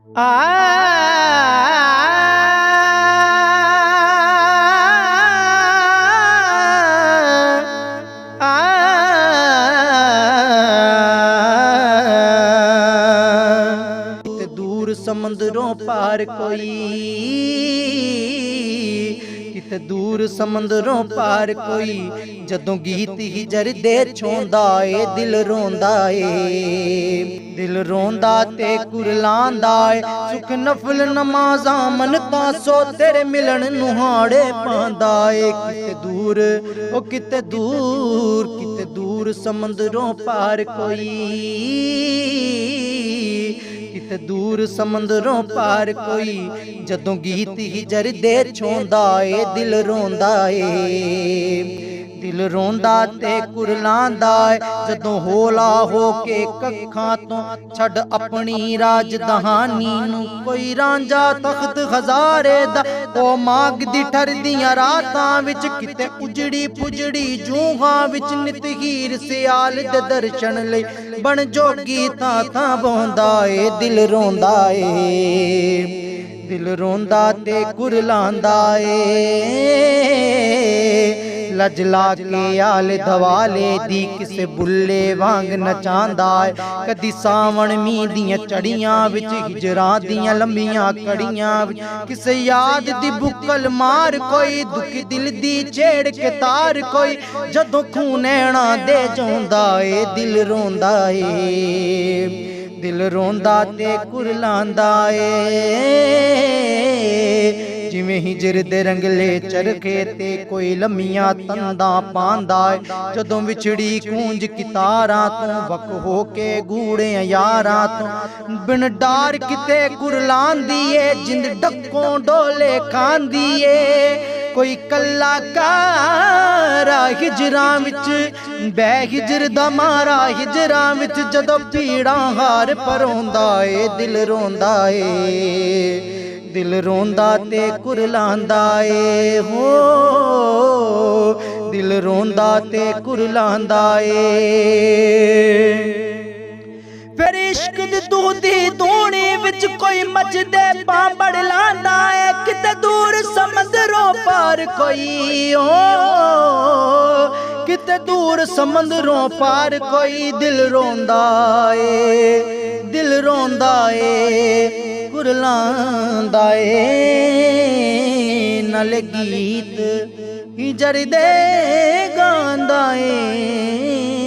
आ दूर समंदरों पार कोई, किते दूर समंदरों पार कोई, जदों गीत हिजर दे छोंदा ए दिल रोंदा ए। दिल रोंदा ते कुरलांदा ए, सुख नफल नमाज़ां मनता सो तेरे मिलन नुहाड़े पांदा ए। किते दूर ओ किते दूर समंदरों पार कोई, किते दूर समंदरों पार कोई, जदों गीत हिजर दे छोंदा ए दिल रोंदा ए। दिल रोंदा ते कुरलांदा ए, जदों होला हो के कखां तो छड़ अपनी राजधानी नू कोई रांझा तख्त हज़ारे दा ओ मांगदी ठरदियां रातां विच। किते उजड़ी पुजड़ी जूहां विच नित हीर सियाल दे दर्शन लई बन जोगी तां बोंदा ए दिल रोंदा ए। दिल रोंदा ते कुरलांदा ए, लजला के आले दवाले दी किसे बुल्ले वांग नचांदा है। कदी सावण मीं दियां चढ़ियां विच हिजरां दियां लंबियां कड़ियां विच, किसे याद दी बुकल मार कोई, दुखी दिल दी छेड़ के तार कोई, जदों खून नैणा दे जोंदा ए दिल रोंदा ए। दिल रोंदा ते कुरलांदा ए, जिवें हिजर दे रंगले चरखे ते कोई लम्मियां तंदा पांदा है। जदों विछड़ी कूंज कितारां तो वक हो के गूड़े यारां तो बिन डार किते कुरलांदी ए, जिंद डक्कों डोले खांदी ए। कोई कल्ला कारा हिजरां विच बै हिजर दा मारा हिजरां विच, जदों पीड़ां हार परोंदा ए दिल रोंदा ए। दिल रोंदा ते कुरलांदा ए हो, दिल रोंदा ते कुरलांदा ए। फिर इश्क दी दूधी धूनी विच कोई मचदे पांबड़ लांदा है। किते दूर समंदरों पार कोई हो, किते दूर समंदरों पार कोई, दिल रोंदा ए दिल रोंदा ए कुरलांदा ए। नाले गीत हिजर दे गांदा ए।